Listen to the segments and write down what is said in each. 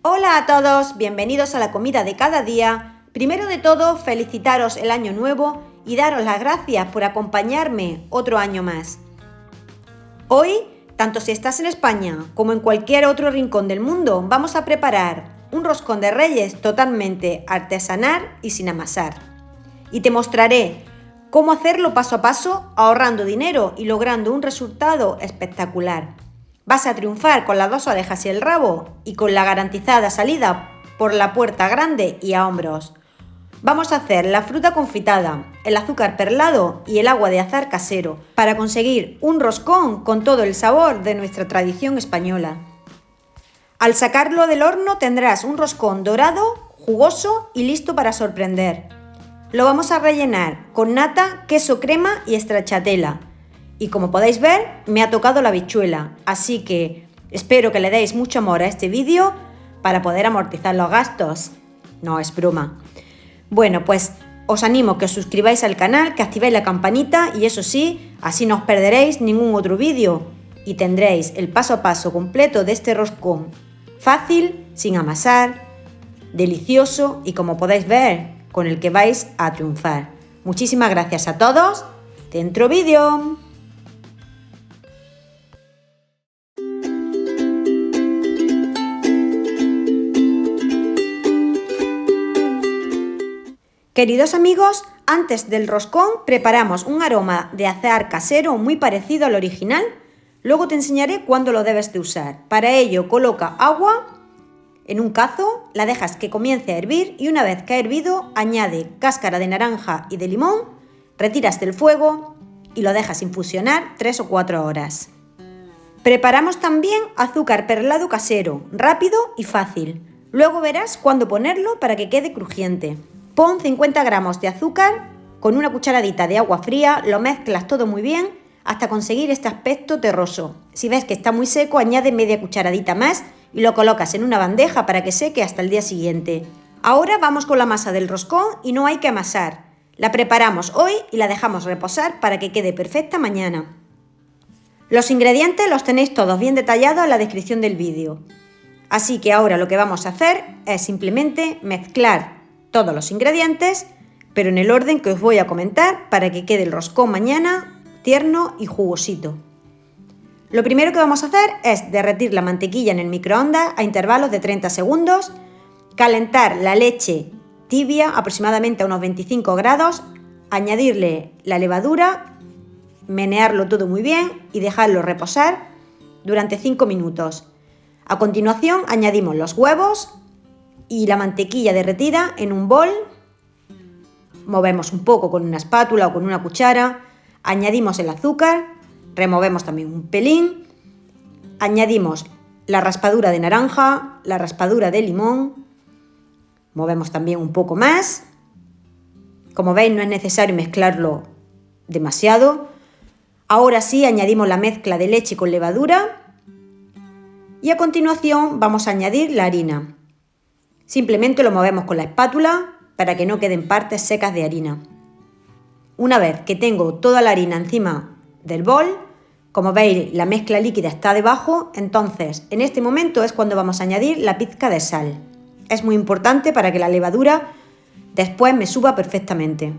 Hola a todos, bienvenidos a la comida de cada día. Primero de todo, felicitaros el año nuevo y daros las gracias por acompañarme otro año más. Hoy, tanto si estás en España como en cualquier otro rincón del mundo, vamos a preparar un roscón de Reyes totalmente artesanal y sin amasar. Y te mostraré cómo hacerlo paso a paso, ahorrando dinero y logrando un resultado espectacular. Vas a triunfar con las dos orejas y el rabo y con la garantizada salida por la puerta grande y a hombros. Vamos a hacer la fruta confitada, el azúcar perlado y el agua de azahar casero para conseguir un roscón con todo el sabor de nuestra tradición española. Al sacarlo del horno tendrás un roscón dorado, jugoso y listo para sorprender. Lo vamos a rellenar con nata, queso crema y stracciatella. Y como podéis ver, me ha tocado la habichuela, así que espero que le deis mucho amor a este vídeo para poder amortizar los gastos. No, es broma. Bueno, pues os animo a que os suscribáis al canal, que activéis la campanita y eso sí, así no os perderéis ningún otro vídeo y tendréis el paso a paso completo de este roscón. Fácil, sin amasar, delicioso y como podéis ver, con el que vais a triunfar. Muchísimas gracias a todos. ¡Dentro vídeo! Queridos amigos, antes del roscón preparamos un aroma de azahar casero muy parecido al original. Luego te enseñaré cuándo lo debes de usar. Para ello coloca agua en un cazo, la dejas que comience a hervir y una vez que ha hervido añade cáscara de naranja y de limón, retiras del fuego y lo dejas infusionar 3 o 4 horas. Preparamos también azúcar perlado casero, rápido y fácil. Luego verás cuándo ponerlo para que quede crujiente. Pon 50 gramos de azúcar con una cucharadita de agua fría, lo mezclas todo muy bien hasta conseguir este aspecto terroso. Si ves que está muy seco, añade media cucharadita más y lo colocas en una bandeja para que seque hasta el día siguiente. Ahora vamos con la masa del roscón y no hay que amasar. La preparamos hoy y la dejamos reposar para que quede perfecta mañana. Los ingredientes los tenéis todos bien detallados en la descripción del vídeo. Así que ahora lo que vamos a hacer es simplemente mezclar todos los ingredientes, pero en el orden que os voy a comentar para que quede el roscón mañana tierno y jugosito. Lo primero que vamos a hacer es derretir la mantequilla en el microondas a intervalos de 30 segundos, calentar la leche tibia aproximadamente a unos 25 grados, añadirle la levadura, menearlo todo muy bien y dejarlo reposar durante 5 minutos. A continuación añadimos los huevos y la mantequilla derretida en un bol, movemos un poco con una espátula o con una cuchara, añadimos el azúcar, removemos también un pelín, añadimos la raspadura de naranja, la raspadura de limón, movemos también un poco más. Como veis no es necesario mezclarlo demasiado. Ahora sí añadimos la mezcla de leche con levadura y a continuación vamos a añadir la harina. Simplemente lo movemos con la espátula para que no queden partes secas de harina. Una vez que tengo toda la harina encima del bol, como veis la mezcla líquida está debajo, entonces en este momento es cuando vamos a añadir la pizca de sal. Es muy importante para que la levadura después me suba perfectamente.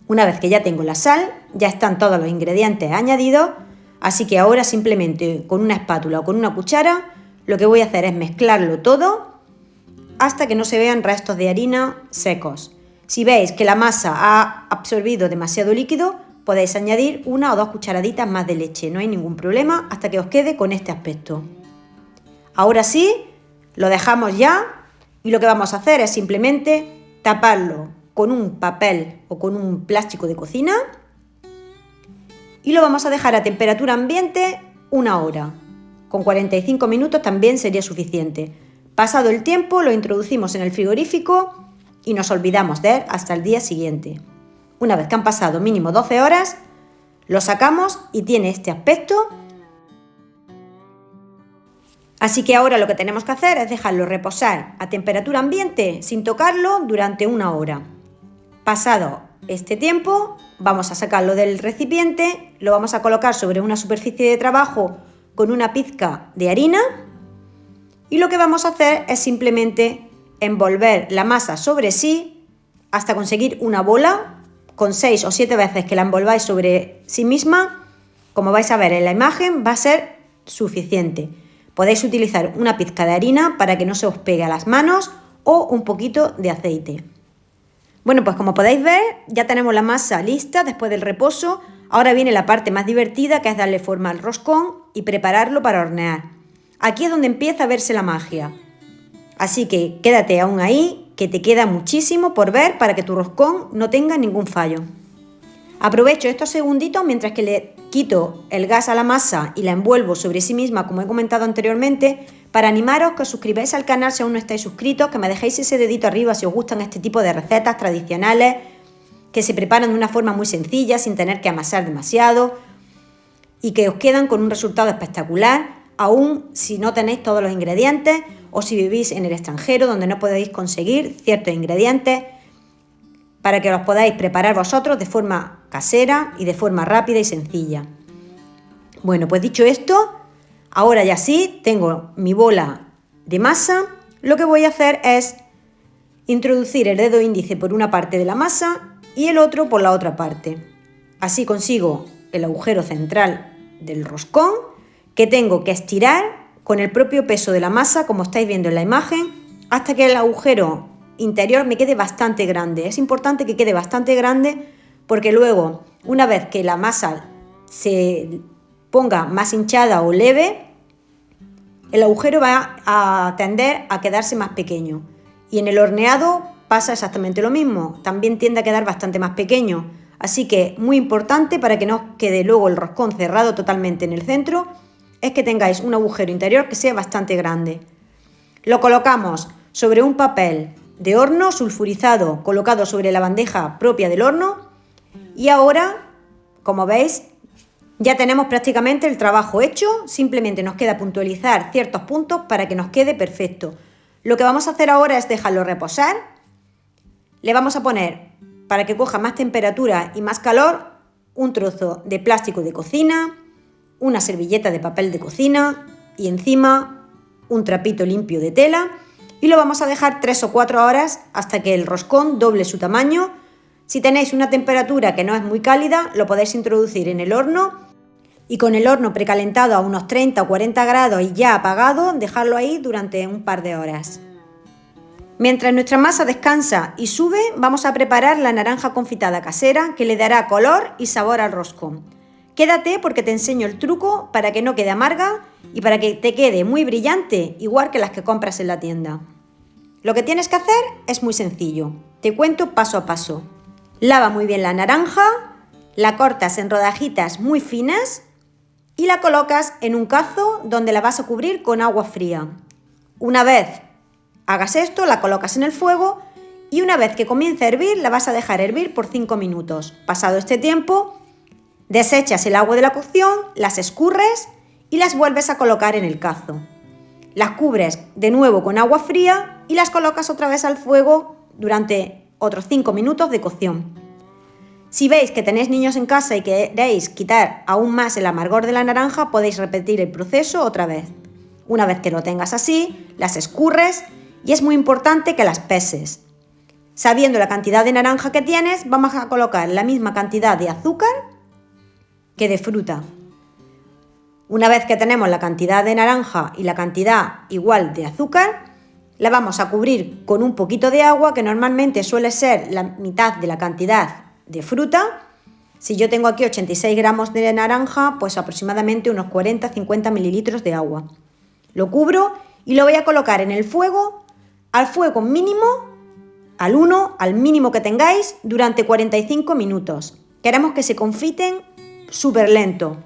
Una vez que ya tengo la sal, ya están todos los ingredientes añadidos, así que ahora simplemente con una espátula o con una cuchara lo que voy a hacer es mezclarlo todo hasta que no se vean restos de harina secos. Si veis que la masa ha absorbido demasiado líquido, podéis añadir 1 o 2 cucharaditas más de leche, no hay ningún problema hasta que os quede con este aspecto. Ahora sí, lo dejamos ya y lo que vamos a hacer es simplemente taparlo con un papel o con un plástico de cocina y lo vamos a dejar a temperatura ambiente 1 hora. Con 45 minutos también sería suficiente. Pasado el tiempo lo introducimos en el frigorífico y nos olvidamos de él hasta el día siguiente. Una vez que han pasado mínimo 12 horas, lo sacamos y tiene este aspecto. Así que ahora lo que tenemos que hacer es dejarlo reposar a temperatura ambiente sin tocarlo durante 1 hora. Pasado este tiempo, vamos a sacarlo del recipiente, lo vamos a colocar sobre una superficie de trabajo con una pizca de harina y lo que vamos a hacer es simplemente envolver la masa sobre sí hasta conseguir una bola. Con 6 o 7 veces que la envolváis sobre sí misma, como vais a ver en la imagen, va a ser suficiente. Podéis utilizar una pizca de harina para que no se os pegue a las manos o un poquito de aceite. Bueno, pues como podéis ver, ya tenemos la masa lista después del reposo. Ahora viene la parte más divertida, que es darle forma al roscón y prepararlo para hornear. Aquí es donde empieza a verse la magia. Así que quédate aún ahí, que te queda muchísimo por ver para que tu roscón no tenga ningún fallo. Aprovecho estos segunditos mientras que le quito el gas a la masa y la envuelvo sobre sí misma, como he comentado anteriormente, para animaros que os suscribáis al canal si aún no estáis suscritos, que me dejéis ese dedito arriba si os gustan este tipo de recetas tradicionales que se preparan de una forma muy sencilla, sin tener que amasar demasiado y que os quedan con un resultado espectacular, aún si no tenéis todos los ingredientes o si vivís en el extranjero donde no podéis conseguir ciertos ingredientes, para que los podáis preparar vosotros de forma casera y de forma rápida y sencilla. Bueno, pues dicho esto, ahora ya sí tengo mi bola de masa. Lo que voy a hacer es introducir el dedo índice por una parte de la masa y el otro por la otra parte. Así consigo el agujero central del roscón, que tengo que estirar con el propio peso de la masa, como estáis viendo en la imagen, hasta que el agujero interior me quede bastante grande. Es importante que quede bastante grande porque luego, una vez que la masa se ponga más hinchada o leve, el agujero va a tender a quedarse más pequeño. Y en el horneado pasa exactamente lo mismo, también tiende a quedar bastante más pequeño. Así que muy importante para que no os quede luego el roscón cerrado totalmente en el centro, es que tengáis un agujero interior que sea bastante grande. Lo colocamos sobre un papel de horno sulfurizado colocado sobre la bandeja propia del horno y ahora, como veis, ya tenemos prácticamente el trabajo hecho. Simplemente nos queda puntualizar ciertos puntos para que nos quede perfecto. Lo que vamos a hacer ahora es dejarlo reposar. Le vamos a poner, para que coja más temperatura y más calor, un trozo de plástico de cocina, una servilleta de papel de cocina y encima un trapito limpio de tela, y lo vamos a dejar 3 o 4 horas hasta que el roscón doble su tamaño. Si tenéis una temperatura que no es muy cálida, lo podéis introducir en el horno y con el horno precalentado a unos 30 o 40 grados y ya apagado, dejarlo ahí durante un par de horas. Mientras nuestra masa descansa y sube, vamos a preparar la naranja confitada casera, que le dará color y sabor al roscón. Quédate porque te enseño el truco para que no quede amarga y para que te quede muy brillante, igual que las que compras en la tienda. Lo que tienes que hacer es muy sencillo. Te cuento paso a paso. Lava muy bien la naranja, la cortas en rodajitas muy finas y la colocas en un cazo donde la vas a cubrir con agua fría. Una vez hagas esto, la colocas en el fuego y una vez que comience a hervir, la vas a dejar hervir por 5 minutos. Pasado este tiempo, desechas el agua de la cocción, las escurres y las vuelves a colocar en el cazo. Las cubres de nuevo con agua fría y las colocas otra vez al fuego durante otros 5 minutos de cocción. Si veis que tenéis niños en casa y queréis quitar aún más el amargor de la naranja, podéis repetir el proceso otra vez. Una vez que lo tengas así, las escurres y es muy importante que las peses. Sabiendo la cantidad de naranja que tienes, vamos a colocar la misma cantidad de azúcar que de fruta. Una vez que tenemos la cantidad de naranja y la cantidad igual de azúcar, la vamos a cubrir con un poquito de agua, que normalmente suele ser la mitad de la cantidad de fruta. Si yo tengo aquí 86 gramos de naranja, pues aproximadamente unos 40-50 mililitros de agua. Lo cubro y lo voy a colocar en el fuego, al fuego mínimo, al 1, al mínimo que tengáis, durante 45 minutos. Queremos que se confiten súper lento.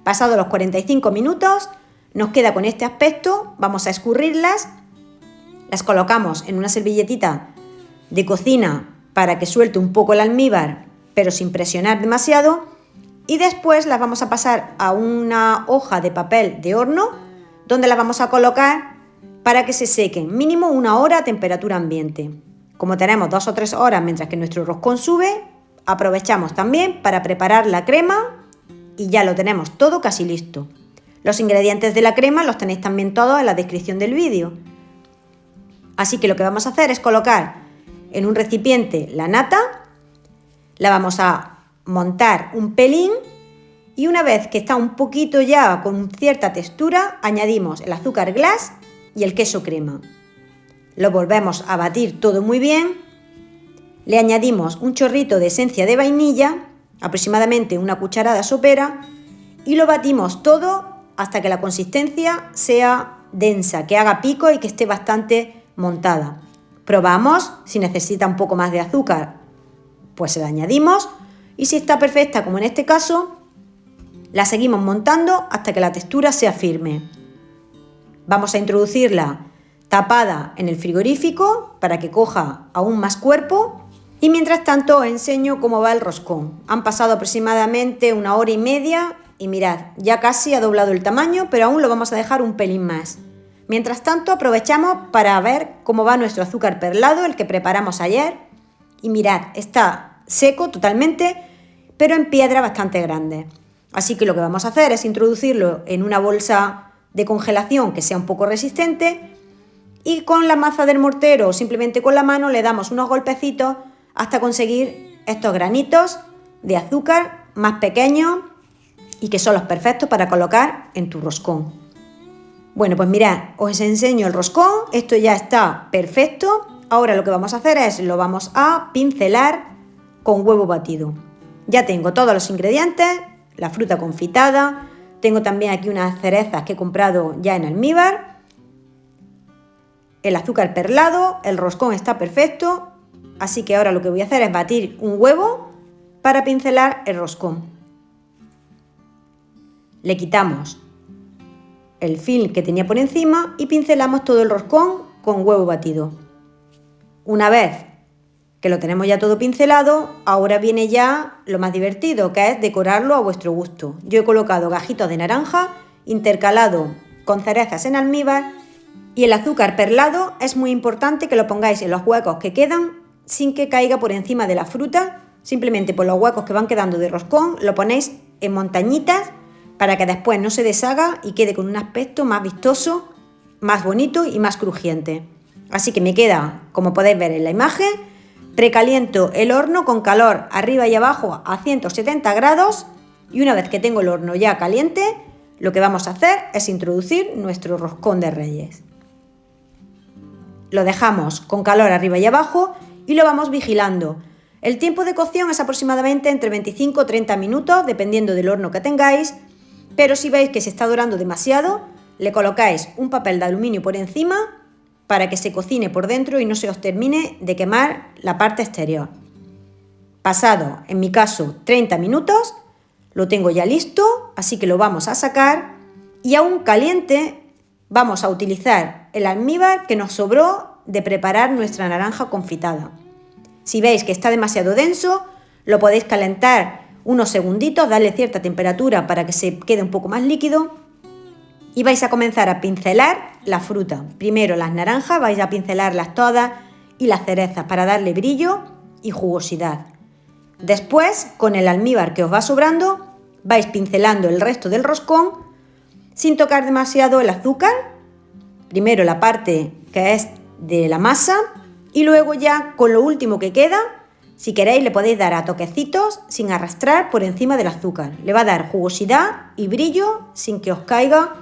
Pasados los 45 minutos, nos queda con este aspecto. Vamos a escurrirlas, las colocamos en una servilletita de cocina para que suelte un poco el almíbar, pero sin presionar demasiado, y después las vamos a pasar a una hoja de papel de horno, donde las vamos a colocar para que se sequen, mínimo 1 hora a temperatura ambiente. Como tenemos 2 o 3 horas mientras que nuestro roscón sube, aprovechamos también para preparar la crema y ya lo tenemos todo casi listo. Los ingredientes de la crema los tenéis también todos en la descripción del vídeo. Así que lo que vamos a hacer es colocar en un recipiente la nata, la vamos a montar un pelín y una vez que está un poquito ya con cierta textura, añadimos el azúcar glass y el queso crema. Lo volvemos a batir todo muy bien, le añadimos un chorrito de esencia de vainilla, aproximadamente una cucharada sopera, y lo batimos todo hasta que la consistencia sea densa, que haga pico y que esté bastante montada. Probamos, si necesita un poco más de azúcar, pues se la añadimos, y si está perfecta, como en este caso, la seguimos montando hasta que la textura sea firme. Vamos a introducirla tapada en el frigorífico para que coja aún más cuerpo, y mientras tanto os enseño cómo va el roscón. Han pasado aproximadamente 1 hora y media y mirad, ya casi ha doblado el tamaño, pero aún lo vamos a dejar un pelín más. Mientras tanto aprovechamos para ver cómo va nuestro azúcar perlado, el que preparamos ayer, y mirad, está seco totalmente, pero en piedra bastante grande. Así que lo que vamos a hacer es introducirlo en una bolsa de congelación que sea un poco resistente, y con la maza del mortero o simplemente con la mano le damos unos golpecitos hasta conseguir estos granitos de azúcar más pequeños y que son los perfectos para colocar en tu roscón. Bueno, pues mirad, os enseño el roscón, esto ya está perfecto. Ahora lo que vamos a hacer es, lo vamos a pincelar con huevo batido. Ya tengo todos los ingredientes, la fruta confitada, tengo también aquí unas cerezas que he comprado ya en almíbar, el azúcar perlado, el roscón está perfecto, así que ahora lo que voy a hacer es batir un huevo para pincelar el roscón. Le quitamos el film que tenía por encima y pincelamos todo el roscón con huevo batido. Una vez que lo tenemos ya todo pincelado, ahora viene ya lo más divertido, que es decorarlo a vuestro gusto. Yo he colocado gajitos de naranja intercalado con cerezas en almíbar, y el azúcar perlado es muy importante que lo pongáis en los huecos que quedan sin que caiga por encima de la fruta. Simplemente por los huecos que van quedando de roscón lo ponéis en montañitas para que después no se deshaga y quede con un aspecto más vistoso, más bonito y más crujiente. Así que me queda, como podéis ver en la imagen, precaliento el horno con calor arriba y abajo a 170 grados, y una vez que tengo el horno ya caliente, lo que vamos a hacer es introducir nuestro roscón de Reyes. Lo dejamos con calor arriba y abajo y lo vamos vigilando. El tiempo de cocción es aproximadamente entre 25 y 30 minutos, dependiendo del horno que tengáis, pero si veis que se está dorando demasiado, le colocáis un papel de aluminio por encima para que se cocine por dentro y no se os termine de quemar la parte exterior. Pasado, en mi caso, 30 minutos, lo tengo ya listo, así que lo vamos a sacar, y aún caliente vamos a utilizar el almíbar que nos sobró de preparar nuestra naranja confitada. Si veis que está demasiado denso, lo podéis calentar unos segunditos, darle cierta temperatura para que se quede un poco más líquido, y vais a comenzar a pincelar la fruta. Primero las naranjas, vais a pincelarlas todas, y las cerezas para darle brillo y jugosidad. Después, con el almíbar que os va sobrando, vais pincelando el resto del roscón sin tocar demasiado el azúcar. Primero la parte que es de la masa y luego ya con lo último que queda, si queréis le podéis dar a toquecitos sin arrastrar por encima del azúcar. Le va a dar jugosidad y brillo sin que os caiga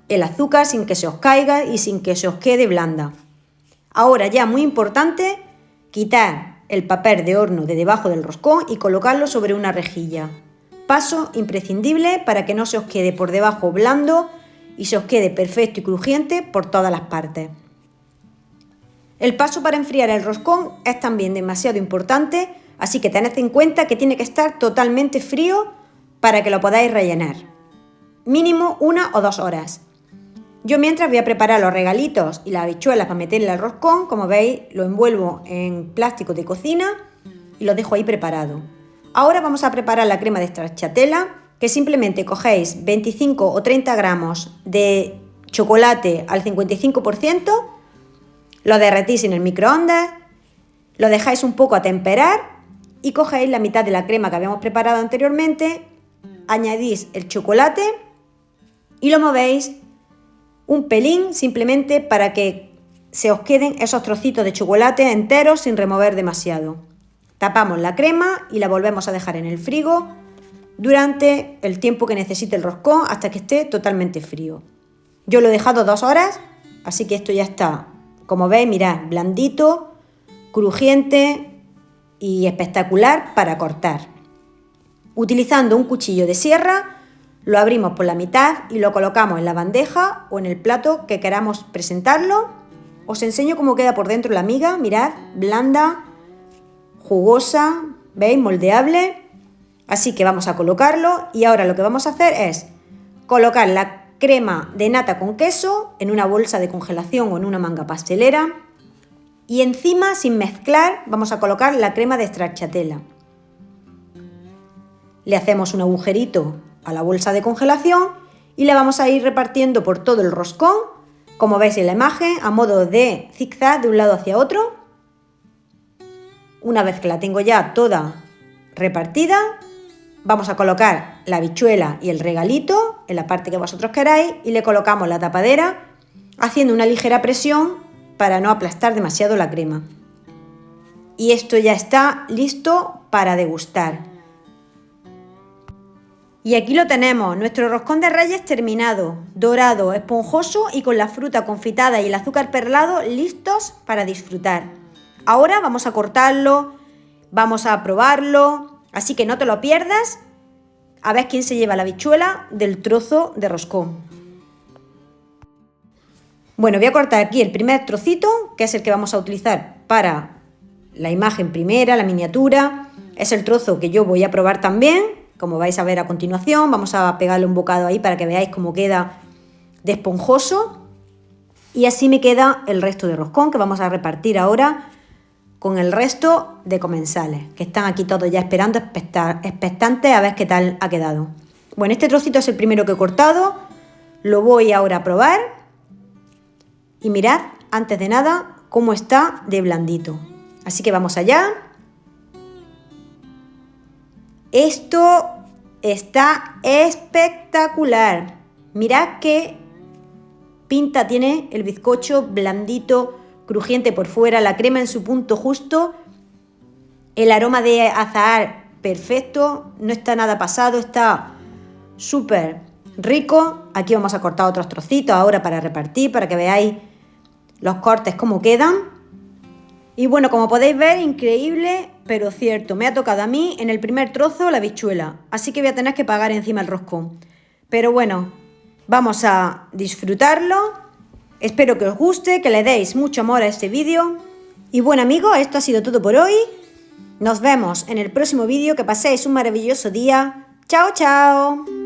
el azúcar, sin que se os caiga y sin que se os quede blanda. Ahora ya muy importante, quitar el papel de horno de debajo del roscón y colocarlo sobre una rejilla. Paso imprescindible para que no se os quede por debajo blando y se os quede perfecto y crujiente por todas las partes. El paso para enfriar el roscón es también demasiado importante, así que tened en cuenta que tiene que estar totalmente frío para que lo podáis rellenar. Mínimo 1 o 2 horas. Yo mientras voy a preparar los regalitos y las habichuelas para meterle al roscón. Como veis, lo envuelvo en plástico de cocina y lo dejo ahí preparado. Ahora vamos a preparar la crema de stracciatella, que simplemente cogéis 25 o 30 gramos de chocolate al 55%, lo derretís en el microondas, lo dejáis un poco a temperar y cogéis la mitad de la crema que habíamos preparado anteriormente, añadís el chocolate y lo movéis un pelín simplemente para que se os queden esos trocitos de chocolate enteros sin remover demasiado. Tapamos la crema y la volvemos a dejar en el frigo durante el tiempo que necesite el roscón hasta que esté totalmente frío. Yo lo he dejado 2 horas, así que esto ya está, como veis, mirad, blandito, crujiente y espectacular para cortar. Utilizando un cuchillo de sierra, lo abrimos por la mitad y lo colocamos en la bandeja o en el plato que queramos presentarlo. Os enseño cómo queda por dentro la miga, mirad, blanda, jugosa, ¿veis? Moldeable. Así que vamos a colocarlo y ahora lo que vamos a hacer es colocar la crema de nata con queso en una bolsa de congelación o en una manga pastelera y encima, sin mezclar, vamos a colocar la crema de stracciatella. Le hacemos un agujerito a la bolsa de congelación y la vamos a ir repartiendo por todo el roscón, como veis en la imagen, a modo de zigzag de un lado hacia otro. Una vez que la tengo ya toda repartida, vamos a colocar la habichuela y el regalito en la parte que vosotros queráis y le colocamos la tapadera haciendo una ligera presión para no aplastar demasiado la crema. Y esto ya está listo para degustar. Y aquí lo tenemos, nuestro roscón de Reyes terminado, dorado, esponjoso y con la fruta confitada y el azúcar perlado listos para disfrutar. Ahora vamos a cortarlo, vamos a probarlo, así que no te lo pierdas. A ver quién se lleva la habichuela del trozo de roscón. Bueno, voy a cortar aquí el primer trocito, que es el que vamos a utilizar para la imagen primera, la miniatura. Es el trozo que yo voy a probar también. Como vais a ver a continuación, vamos a pegarle un bocado ahí para que veáis cómo queda de esponjoso. Y así me queda el resto de roscón que vamos a repartir ahora con el resto de comensales, que están aquí todos ya esperando, expectantes a ver qué tal ha quedado. Bueno, este trocito es el primero que he cortado, lo voy ahora a probar. Y mirad, antes de nada, cómo está de blandito. Así que vamos allá. Esto está espectacular. Mirad qué pinta tiene el bizcocho, blandito, crujiente por fuera, la crema en su punto justo, el aroma de azahar perfecto, no está nada pasado, está súper rico. Aquí vamos a cortar otros trocitos ahora para repartir, para que veáis los cortes cómo quedan. Y bueno, como podéis ver, increíble, pero cierto, me ha tocado a mí en el primer trozo la habichuela, así que voy a tener que pagar encima el roscón. Pero bueno, vamos a disfrutarlo, espero que os guste, que le deis mucho amor a este vídeo. Y bueno amigos, esto ha sido todo por hoy, nos vemos en el próximo vídeo, que paséis un maravilloso día, ¡chao, chao!